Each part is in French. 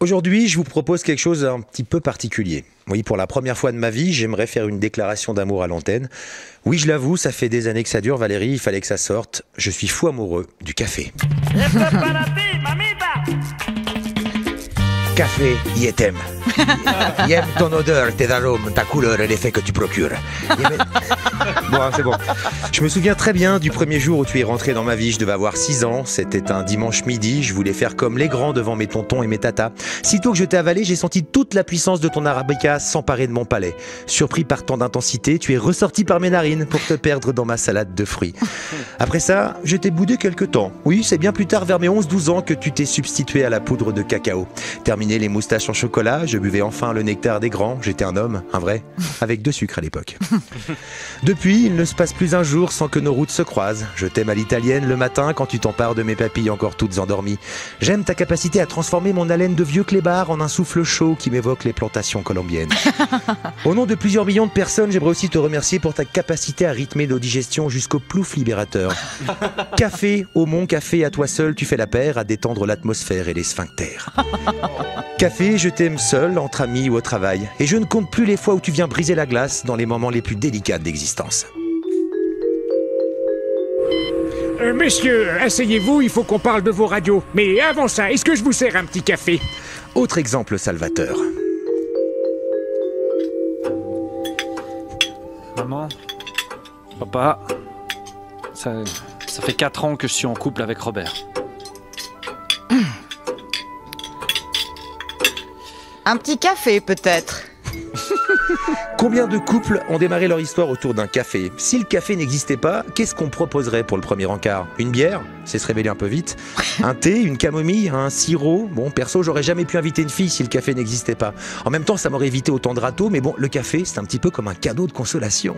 Aujourd'hui, je vous propose quelque chose d'un petit peu particulier. Oui, pour la première fois de ma vie, j'aimerais faire une déclaration d'amour à l'antenne. Oui, je l'avoue, ça fait des années que ça dure, Valérie, il fallait que ça sorte. Je suis fou amoureux du café. Café, y t'aime. Y aime ton odeur, tes arômes, ta couleur et l'effet que tu procures. Bon, c'est bon. Je me souviens très bien du premier jour où tu es rentré dans ma vie. Je devais avoir 6 ans. C'était un dimanche midi. Je voulais faire comme les grands devant mes tontons et mes tatas. Sitôt que je t'ai avalé, j'ai senti toute la puissance de ton arabica s'emparer de mon palais. Surpris par tant d'intensité, tu es ressorti par mes narines pour te perdre dans ma salade de fruits. Après ça, je t'ai boudé quelque temps. Oui, c'est bien plus tard, vers mes 11-12 ans, que tu t'es substitué à la poudre de cacao. Terminé les moustaches en chocolat, je buvais enfin le nectar des grands. J'étais un homme, un vrai, avec 2 sucres à l'époque. Depuis, il ne se passe plus un jour sans que nos routes se croisent. Je t'aime à l'italienne le matin quand tu t'empares de mes papilles encore toutes endormies. J'aime ta capacité à transformer mon haleine de vieux clébard en un souffle chaud qui m'évoque les plantations colombiennes. Au nom de plusieurs millions de personnes, j'aimerais aussi te remercier pour ta capacité à rythmer nos digestions jusqu'au plouf libérateur. Café, au mon café, à toi seul, tu fais la paire à détendre l'atmosphère et les sphincters. Café, je t'aime seul, entre amis ou au travail. Et je ne compte plus les fois où tu viens briser la glace dans les moments les plus délicats d'existence. Messieurs, asseyez-vous, il faut qu'on parle de vos radios. Mais avant ça, est-ce que je vous sers un petit café? Autre exemple salvateur. Maman, papa, ça fait 4 ans que je suis en couple avec Robert. Un petit café, peut-être. Combien de couples ont démarré leur histoire autour d'un café? Si le café n'existait pas, qu'est-ce qu'on proposerait pour le premier encart? Une bière? C'est se révéler un peu vite. Un thé? Une camomille? Un sirop? Bon, perso, j'aurais jamais pu inviter une fille si le café n'existait pas. En même temps, ça m'aurait évité autant de râteaux, mais bon, le café, c'est un petit peu comme un cadeau de consolation.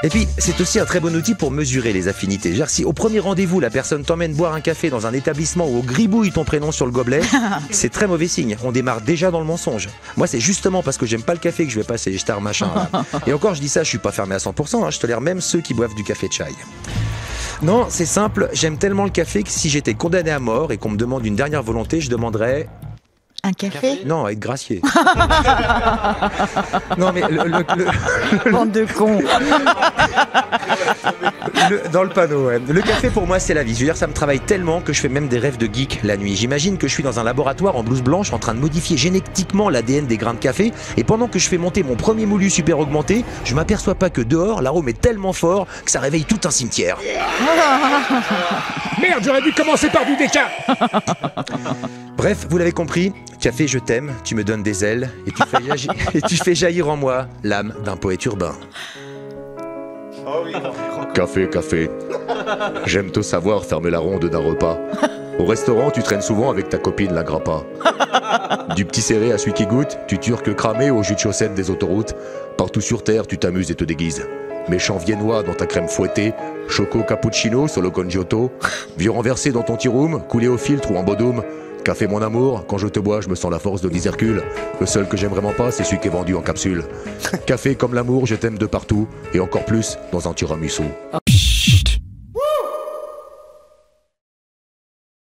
Et puis, c'est aussi un très bon outil pour mesurer les affinités. Genre, si au premier rendez-vous, la personne t'emmène boire un café dans un établissement où on gribouille ton prénom sur le gobelet, c'est très mauvais signe. On démarre déjà dans le mensonge. Moi, c'est justement parce que j'aime pas le café que je vais passer les stars machin. Là. Et encore, je dis ça, je suis pas fermé à 100%, hein, je tolère même ceux qui boivent du café chai. Non, c'est simple, j'aime tellement le café que si j'étais condamné à mort et qu'on me demande une dernière volonté, je demanderais... Un café? Non, être gracié. Non, mais Bande de cons. Dans le panneau, ouais. Le café pour moi c'est la vie. Je veux dire, ça me travaille tellement que je fais même des rêves de geek la nuit. J'imagine que je suis dans un laboratoire en blouse blanche en train de modifier génétiquement l'ADN des grains de café, et pendant que je fais monter mon premier moulu super augmenté, je m'aperçois pas que dehors l'arôme est tellement fort que ça réveille tout un cimetière. Merde, j'aurais dû commencer par du déca. Bref, vous l'avez compris, café je t'aime, tu me donnes des ailes et tu fais jaillir en moi l'âme d'un poète urbain. Café, café. J'aime te savoir fermer la ronde d'un repas. Au restaurant, tu traînes souvent avec ta copine la grappa. Du petit serré à celui qui goûte, tu turques cramé au jus de chaussettes des autoroutes. Partout sur terre, tu t'amuses et te déguises. Méchant viennois dans ta crème fouettée, choco cappuccino solo con giotto, vieux renversé dans ton tea-room, coulé au filtre ou en bodum. Café mon amour, quand je te bois, je me sens la force de l'Isercule. Le seul que j'aime vraiment pas, c'est celui qui est vendu en capsule. Café comme l'amour, je t'aime de partout, et encore plus dans un tiramisu.